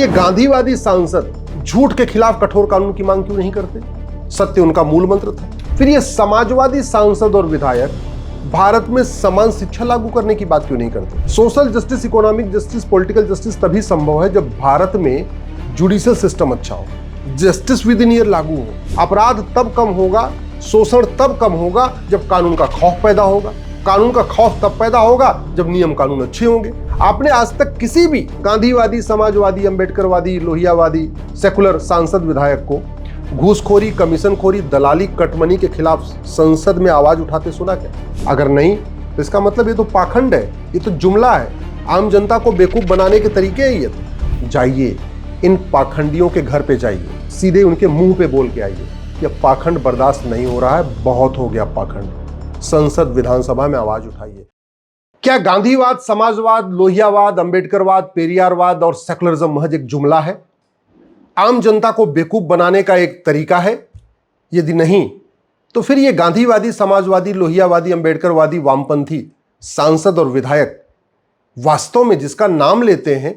ये गांधीवादी सांसद झूठ के खिलाफ कठोर कानून की मांग क्यों नहीं करते? सत्य उनका मूल मंत्र था। फिर ये समाजवादी सांसद और विधायक भारत में समान शिक्षा लागू करने की बात क्यों नहीं करते? Social justice, economic justice, political justice तभी संभव है जब भारत में जुडिशियल सिस्टम अच्छा हो, जस्टिस विद इन ईयर लागू हो। अपराध तब कम होगा, शोषण तब कम होगा जब कानून का खौफ पैदा होगा। कानून का खौफ तब पैदा होगा जब नियम कानून अच्छे होंगे। आपने आज तक किसी भी गांधीवादी, समाजवादी, अंबेडकरवादी, लोहियावादी, सेकुलर सांसद विधायक को घूसखोरी, कमीशनखोरी, दलाली, कटमनी के खिलाफ संसद में आवाज उठाते सुना क्या? अगर नहीं तो इसका मतलब ये तो पाखंड है, ये तो जुमला है, आम जनता को बेवकूफ बनाने के तरीके हैं ये तो। जाइए इन पाखंडियों के घर पे जाइए, सीधे उनके मुंह पे बोल के आइए, यह पाखंड बर्दाश्त नहीं हो रहा है, बहुत हो गया पाखंड। संसद, विधानसभा में आवाज उठाइए। क्या गांधीवाद, समाजवाद, लोहियावाद, अंबेडकरवाद, पेरियारवाद और सेकुलरिज्म महज एक जुमला है, आम जनता को बेवकूफ बनाने का एक तरीका है? यदि नहीं तो फिर ये गांधीवादी, समाजवादी, लोहियावादी, अंबेडकरवादी, वामपंथी सांसद और विधायक वास्तव में जिसका नाम लेते हैं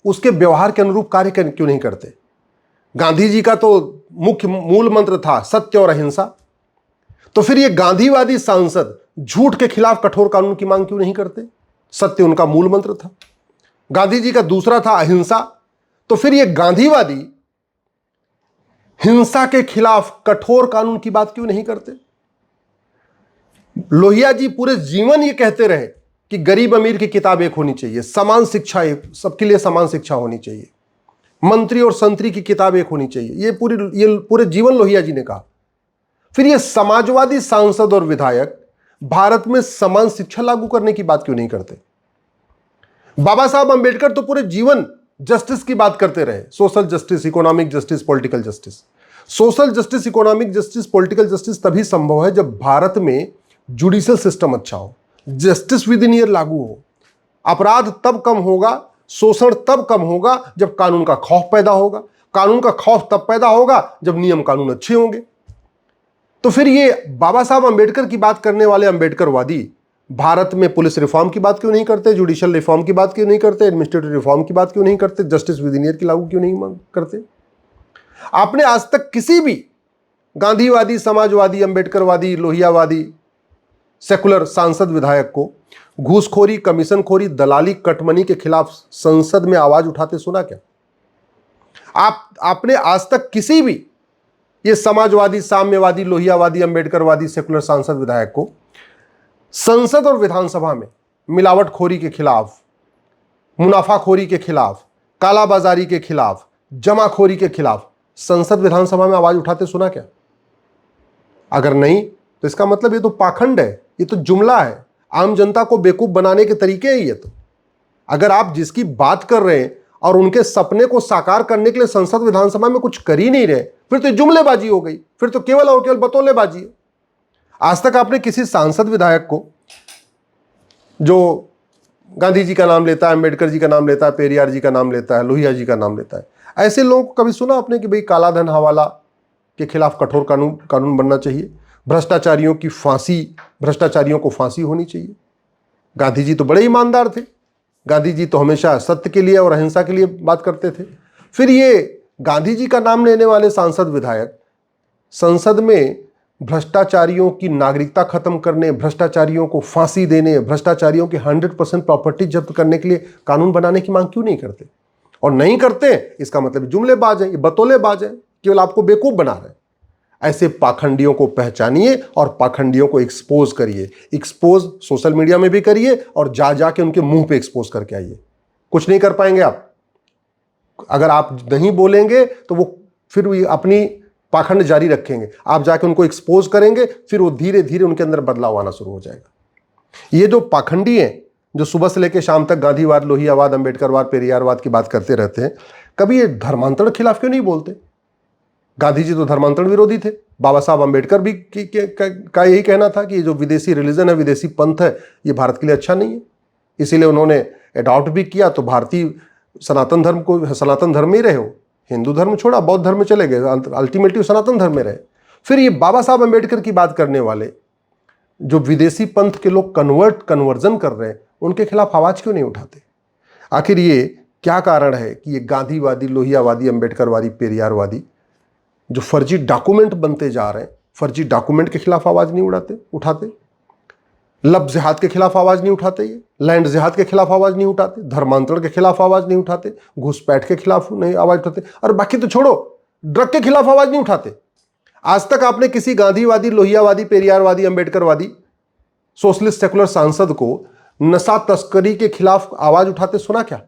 उसके व्यवहार के अनुरूप कार्य क्यों नहीं करते? गांधी जी का तो मुख्य मूल मंत्र था सत्य और अहिंसा, तो फिर ये गांधीवादी सांसद झूठ के खिलाफ कठोर कानून की मांग क्यों नहीं करते? सत्य उनका मूल मंत्र था। गांधी जी का दूसरा था अहिंसा, तो फिर ये गांधीवादी हिंसा के खिलाफ कठोर कानून की बात क्यों नहीं करते? लोहिया जी पूरे जीवन ये कहते रहे कि गरीब अमीर की किताब एक होनी चाहिए, समान शिक्षा, सबके लिए समान शिक्षा होनी चाहिए, मंत्री और संतरी की किताब एक होनी चाहिए, ये पूरे जीवन लोहिया जी ने कहा। फिर ये समाजवादी सांसद और विधायक भारत में समान शिक्षा लागू करने की बात क्यों नहीं करते? बाबा साहब अंबेडकर तो पूरे जीवन जस्टिस की बात करते रहे, social justice, economic justice, political justice. Social justice, economic justice, political justice तभी संभव है जब भारत में जुडिशियल सिस्टम अच्छा हो, जस्टिस विद इन ईयर लागू हो। अपराध तब कम होगा, शोषण तब कम होगा जब कानून का खौफ पैदा होगा। कानून का खौफ तब पैदा होगा जब नियम कानून अच्छे होंगे। तो फिर ये बाबा साहब अंबेडकर की बात करने वाले अंबेडकरवादी भारत में पुलिस रिफॉर्म की बात क्यों नहीं करते? जुडिशियल रिफॉर्म की बात क्यों नहीं करते? एडमिनिस्ट्रेटिव रिफॉर्म की बात क्यों नहीं करते? जस्टिस विद इन ईयर की लागू क्यों नहीं करते? आपने आज तक किसी भी गांधीवादी, समाजवादी, अंबेडकरवादी, लोहियावादी, सेकुलर सांसद विधायक को घूसखोरी, कमीशनखोरी, दलाली, कटमनी के खिलाफ संसद में आवाज उठाते सुना क्या? आपने आज तक किसी भी ये समाजवादी, साम्यवादी, लोहियावादी, अंबेडकरवादी, सेकुलर सांसद विधायक को संसद और विधानसभा में मिलावटखोरी के खिलाफ, मुनाफाखोरी के खिलाफ, कालाबाजारी के खिलाफ, जमाखोरी के खिलाफ संसद, विधानसभा में आवाज उठाते सुना क्या? अगर नहीं तो इसका मतलब ये तो पाखंड है, ये तो जुमला है, आम जनता को बेवकूफ बनाने के तरीके हैं ये तो। अगर आप जिसकी बात कर रहे हैं और उनके सपने को साकार करने के लिए संसद, विधानसभा में कुछ कर ही नहीं रहे, फिर तो जुमलेबाजी हो गई, फिर तो केवल और केवल बतौलेबाजी है। आज तक आपने किसी सांसद विधायक को जो गांधी जी का नाम लेता है, अंबेडकर जी का नाम लेता है, पेरियार जी का नाम लेता है, लोहिया जी का नाम लेता है, ऐसे लोगों को कभी सुना आपने कि भाई काला धन, हवाला के खिलाफ कठोर कानून बनना चाहिए, भ्रष्टाचारियों की फांसी, भ्रष्टाचारियों को फांसी होनी चाहिए? गांधी जी तो बड़े ईमानदार थे, गांधी जी तो हमेशा सत्य के लिए और अहिंसा के लिए बात करते थे। फिर ये गांधी जी का नाम लेने वाले सांसद विधायक संसद में भ्रष्टाचारियों की नागरिकता खत्म करने, भ्रष्टाचारियों को फांसी देने, भ्रष्टाचारियों की 100% प्रॉपर्टी जब्त करने के लिए कानून बनाने की मांग क्यों नहीं करते? और नहीं करते इसका मतलब जुमलेबाज है, ये बतौलेबाज है, केवल आपको बेवकूफ बना रहे हैं। ऐसे पाखंडियों को पहचानिए और पाखंडियों को एक्सपोज करिए। एक्सपोज सोशल मीडिया में भी करिए और जा जाके उनके मुंह पे एक्सपोज करके आइए। कुछ नहीं कर पाएंगे आप। अगर आप नहीं बोलेंगे तो वो फिर अपनी पाखंड जारी रखेंगे, आप जाके उनको एक्सपोज करेंगे, फिर वो धीरे धीरे उनके अंदर बदलाव आना शुरू हो जाएगा। ये जो पाखंडी हैं, जो सुबह से लेकर शाम तक गांधीवाद, लोहियावाद, अंबेडकरवाद, पेरियारवाद की बात करते रहते हैं, कभी ये धर्मांतरण खिलाफ क्यों नहीं बोलते? गांधी जी तो धर्मांतरण विरोधी थे, बाबा साहब अंबेडकर भी का यही कहना था कि ये जो विदेशी रिलीजन है, विदेशी पंथ है, ये भारत के लिए अच्छा नहीं है, इसीलिए उन्होंने अडॉप्ट भी किया। तो भारतीय सनातन धर्म में ही रहे हो, हिंदू धर्म छोड़ा, बौद्ध धर्म में चले गए, अल्टीमेटली सनातन धर्म में रहे। फिर ये बाबा साहब अंबेडकर की बात करने वाले जो विदेशी पंथ के लोग कन्वर्जन कर रहे हैं, उनके खिलाफ आवाज क्यों नहीं उठाते? आखिर ये क्या कारण है कि ये गांधीवादी, लोहियावादी, अंबेडकरवादी, पेरियारवादी जो फर्जी डॉक्यूमेंट बनते जा रहे हैं, फर्जी डॉक्यूमेंट के खिलाफ आवाज नहीं उठाते? लब जिहाद के खिलाफ आवाज नहीं उठाते, ये लैंड जिहाद के खिलाफ आवाज नहीं उठाते, धर्मांतरण के खिलाफ आवाज नहीं उठाते, घुसपैठ के खिलाफ नहीं आवाज उठाते, और बाकी तो छोड़ो, ड्रग के खिलाफ आवाज नहीं उठाते। आज तक आपने किसी गांधीवादी, लोहियावादी, पेरियारवादी, अंबेडकरवादी, सोशलिस्ट सेकुलर सांसद को नशा तस्करी के खिलाफ आवाज उठाते सुना क्या?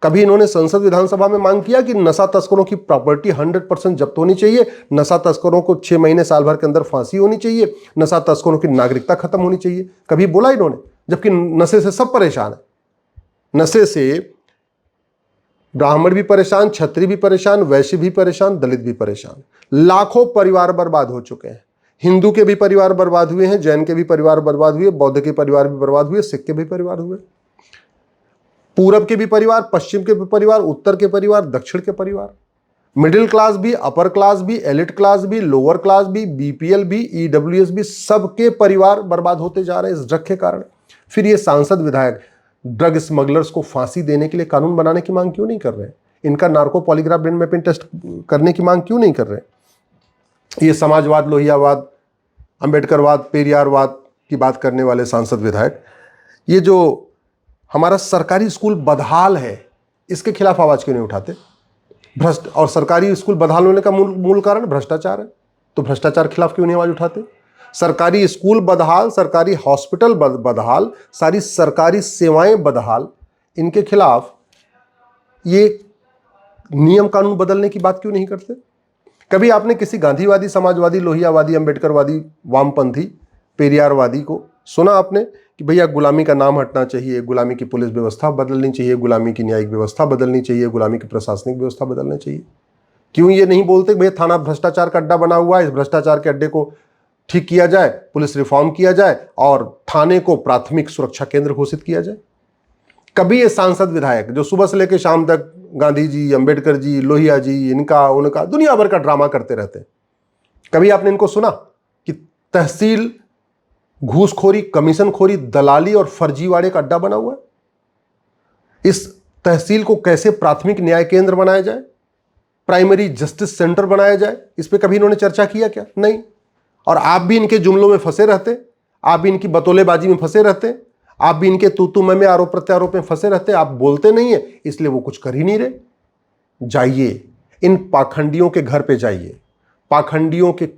कभी इन्होंने संसद विधानसभा में मांग किया कि नशा तस्करों की प्रॉपर्टी 100% जब्त होनी चाहिए, नशा तस्करों को 6 महीने साल भर के अंदर फांसी होनी चाहिए, नशा तस्करों की नागरिकता खत्म होनी चाहिए? कभी बोला इन्होंने? जबकि नशे से सब परेशान है। नशे से ब्राह्मण भी परेशान, क्षत्रिय भी परेशान, वैश्य भी परेशान, दलित भी परेशान। लाखों परिवार बर्बाद हो चुके हैं। हिंदू के भी परिवार बर्बाद हुए हैं, जैन के भी परिवार बर्बाद हुए, बौद्ध के परिवार भी बर्बाद हुए, सिख के भी परिवार हुए, पूरब के भी परिवार, पश्चिम के भी परिवार, उत्तर के परिवार, दक्षिण के परिवार, मिडिल क्लास भी, अपर क्लास भी, एलिट क्लास भी, लोअर क्लास भी, बीपीएल भी, ईडब्ल्यूएस भी, सबके परिवार बर्बाद होते जा रहे हैं इस ड्रग के कारण। फिर ये सांसद विधायक ड्रग स्मगलर्स को फांसी देने के लिए कानून बनाने की मांग क्यों नहीं कर रहे? इनका narco polygraph brain mapping test करने की मांग क्यों नहीं कर रहे? ये समाजवाद, लोहियावाद, अंबेडकरवाद, पेरियारवाद की बात करने वाले सांसद विधायक, ये जो हमारा सरकारी स्कूल बदहाल है, इसके खिलाफ आवाज क्यों नहीं उठाते? भ्रष्ट और सरकारी स्कूल बदहाल होने का मूल कारण भ्रष्टाचार है, तो भ्रष्टाचार खिलाफ क्यों नहीं आवाज उठाते? सरकारी स्कूल बदहाल, सरकारी हॉस्पिटल बदहाल, सारी सरकारी सेवाएं बदहाल, इनके खिलाफ ये नियम कानून बदलने की बात क्यों नहीं करते? कभी आपने किसी गांधीवादी, समाजवादी, लोहियावादी, अंबेडकरवादी, वामपंथी, पेरियारवादी को सुना आपने कि भैया गुलामी का नाम हटना चाहिए, गुलामी की पुलिस व्यवस्था बदलनी चाहिए, गुलामी की न्यायिक व्यवस्था बदलनी चाहिए, गुलामी की प्रशासनिक व्यवस्था बदलनी चाहिए? क्यों ये नहीं बोलते भैया थाना भ्रष्टाचार का अड्डा बना हुआ है, इस भ्रष्टाचार के अड्डे को ठीक किया जाए, पुलिस रिफॉर्म किया जाए और थाने को प्राथमिक सुरक्षा केंद्र घोषित किया जाए? कभी ये सांसद विधायक जो सुबह से लेकर शाम तक गांधी जी, अंबेडकर जी, लोहिया जी, इनका उनका दुनिया भर का ड्रामा करते रहते हैं, कभी आपने इनको सुना कि तहसील घूसखोरी, कमीशनखोरी, दलाली और फर्जीवाड़े का अड्डा बना हुआ है? इस तहसील को कैसे प्राथमिक न्याय केंद्र बनाया जाए, प्राइमरी जस्टिस सेंटर बनाया जाए, इस पे कभी इन्होंने चर्चा किया क्या? नहीं। और आप भी इनके जुमलों में फंसे रहते, आप भी इनकी बतौलेबाजी में फंसे रहते, आप भी इनके तू मैं आरोप प्रत्यारोप में फंसे रहते, आप बोलते नहीं है, इसलिए वो कुछ कर ही नहीं रहे। जाइए इन पाखंडियों के घर पे जाइए, पाखंडियों के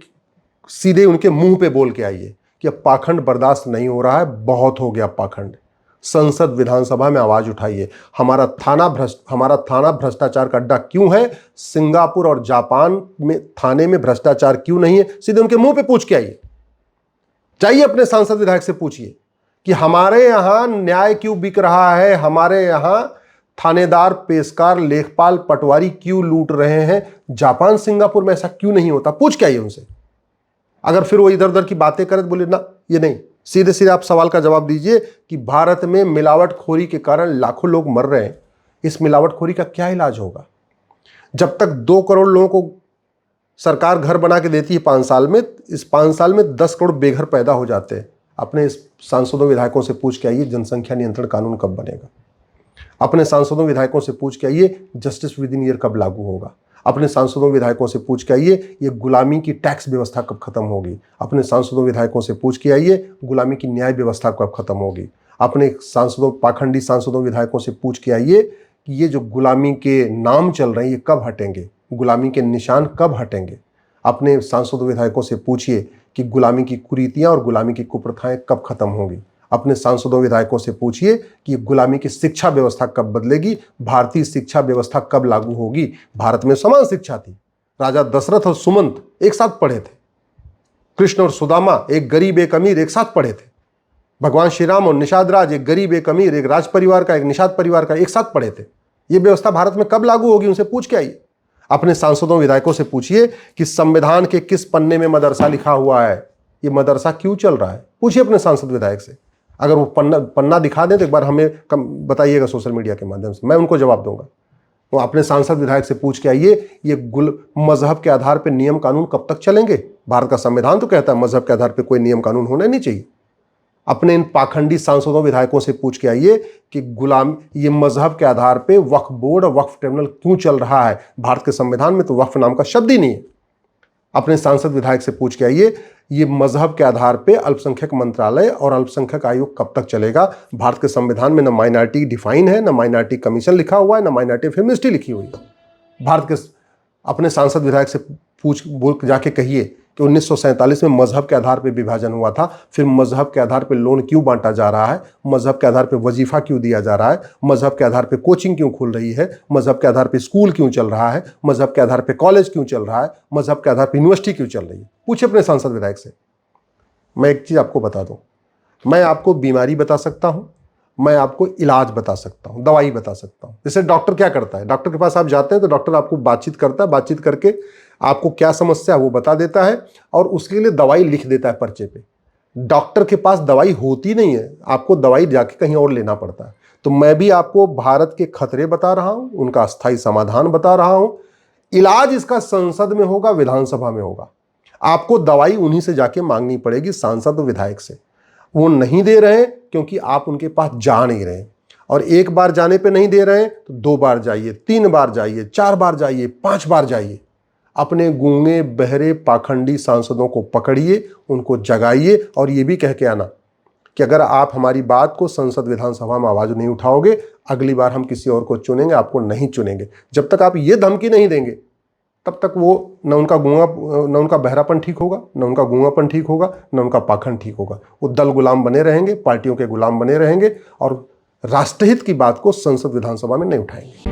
सीधे उनके मुंह पे बोल के आइए कि अब पाखंड बर्दाश्त नहीं हो रहा है, बहुत हो गया पाखंड। संसद विधानसभा में आवाज उठाइए। हमारा थाना भ्रष्टाचार का अड्डा क्यों है? सिंगापुर और जापान में थाने में भ्रष्टाचार क्यों नहीं है? सीधे उनके मुंह पे पूछ के आइए। जाइए अपने सांसद विधायक से पूछिए कि हमारे यहां न्याय क्यों बिक रहा है, हमारे यहां थानेदार, पेशकार, लेखपाल, पटवारी क्यों लूट रहे हैं, जापान, सिंगापुर में ऐसा क्यों नहीं होता? पूछ के आइए उनसे। अगर फिर वो इधर उधर की बातें करे तो बोले ना ये नहीं, सीधे सीधे आप सवाल का जवाब दीजिए कि भारत में मिलावटखोरी के कारण लाखों लोग मर रहे हैं, इस मिलावटखोरी का क्या इलाज होगा? जब तक 2 करोड़ लोगों को सरकार घर बना के देती है 5 साल में, इस 5 साल में 10 करोड़ बेघर पैदा हो जाते हैं। अपने इस सांसदों विधायकों से पूछ के आइए जनसंख्या नियंत्रण कानून कब बनेगा? अपने सांसदों विधायकों से पूछ के आइए जस्टिस विद इन ईयर कब लागू होगा? अपने सांसदों विधायकों से पूछ के आइए ये गुलामी की टैक्स व्यवस्था कब खत्म होगी? अपने सांसदों विधायकों से पूछ के आइए गुलामी की न्याय व्यवस्था कब खत्म होगी? अपने सांसदों, पाखंडी सांसदों विधायकों से पूछ के आइए कि ये जो गुलामी के नाम चल रहे हैं ये कब हटेंगे, गुलामी के निशान कब हटेंगे? अपने सांसदों विधायकों से पूछिए कि गुलामी की कुरीतियां और गुलामी की कुप्रथाएं कब खत्म होंगी? अपने सांसदों विधायकों से पूछिए कि गुलामी की शिक्षा व्यवस्था कब बदलेगी, भारतीय शिक्षा व्यवस्था कब लागू होगी? भारत में समान शिक्षा थी, राजा दशरथ और सुमंत एक साथ पढ़े थे, कृष्ण और सुदामा, एक गरीब एक अमीर, एक साथ पढ़े थे, भगवान श्री राम और निषाद राज, एक गरीब एक अमीर, एक राज परिवार का एक निषाद परिवार का, एक साथ पढ़े थे। ये व्यवस्था भारत में कब लागू होगी? उनसे पूछ के आइए। अपने सांसदों विधायकों से पूछिए कि संविधान के किस पन्ने में मदरसा लिखा हुआ है, ये मदरसा क्यों चल रहा है? पूछिए अपने सांसद विधायक से। अगर वो पन्ना दिखा दें तो एक बार हमें बताइएगा सोशल मीडिया के माध्यम से, मैं उनको जवाब दूंगा। वो अपने सांसद विधायक से पूछ के आइए ये मजहब के आधार पर नियम कानून कब तक चलेंगे? भारत का संविधान तो कहता है मजहब के आधार पर कोई नियम कानून होना नहीं चाहिए। अपने इन पाखंडी सांसदों विधायकों से पूछ के आइए कि ये मजहब के आधार पे वक्फ बोर्ड और वक्फ ट्रिब्यूनल क्यों चल रहा है। भारत के संविधान में तो वक्फ नाम का शब्द ही नहीं है। अपने सांसद विधायक से पूछ के आइए, ये मजहब के आधार पे अल्पसंख्यक मंत्रालय और अल्पसंख्यक आयोग कब तक चलेगा। भारत के संविधान में न माइनॉरिटी डिफाइन है, न माइनॉरिटी कमीशन लिखा हुआ है, न माइनॉरिटी फेमिनिस्टी लिखी हुई है। भारत के अपने सांसद विधायक से बोल जाके कहिए कि 1947 में मजहब के आधार पर विभाजन हुआ था, फिर मजहब के आधार पर लोन क्यों बांटा जा रहा है, मजहब के आधार पर वजीफा क्यों दिया जा रहा है, मजहब के आधार पर कोचिंग क्यों खुल रही है, मजहब के आधार पर स्कूल क्यों चल रहा है, मजहब के आधार पर कॉलेज क्यों चल रहा है, मजहब के आधार पर यूनिवर्सिटी क्यों चल रही है। पूछे अपने सांसद विधायक से। मैं एक चीज़ आपको बता दूं, मैं आपको बीमारी बता सकता हूं, मैं आपको इलाज बता सकता हूं, दवाई बता सकता हूं। जैसे डॉक्टर क्या करता है, डॉक्टर के पास आप जाते हैं तो डॉक्टर आपको बातचीत करता है, बातचीत करके आपको क्या समस्या है वो बता देता है और उसके लिए दवाई लिख देता है पर्चे पे। डॉक्टर के पास दवाई होती नहीं है, आपको दवाई जाके कहीं और लेना पड़ता है। तो मैं भी आपको भारत के खतरे बता रहा हूं, उनका अस्थायी समाधान बता रहा हूं। इलाज इसका संसद में होगा, विधानसभा में होगा। आपको दवाई उन्हीं से जाके मांगनी पड़ेगी, सांसद और विधायक से। वो नहीं दे रहे हैं क्योंकि आप उनके पास जा नहीं रहे, और एक बार जाने पे नहीं दे रहे हैं तो 2 बार जाइए, 3 बार जाइए, 4 बार जाइए, 5 बार जाइए। अपने गूंगे बहरे पाखंडी सांसदों को पकड़िए, उनको जगाइए और ये भी कह के आना कि अगर आप हमारी बात को संसद विधानसभा में आवाज नहीं उठाओगे, अगली बार हम किसी और को चुनेंगे, आपको नहीं चुनेंगे। जब तक आप ये धमकी नहीं देंगे तब तक वो न उनका बहरापन ठीक होगा, न उनका गूंगापन ठीक होगा, न उनका पाखंड ठीक होगा। वो दल गुलाम बने रहेंगे, पार्टियों के गुलाम बने रहेंगे और राष्ट्रहित की बात को संसद विधानसभा में नहीं उठाएंगे।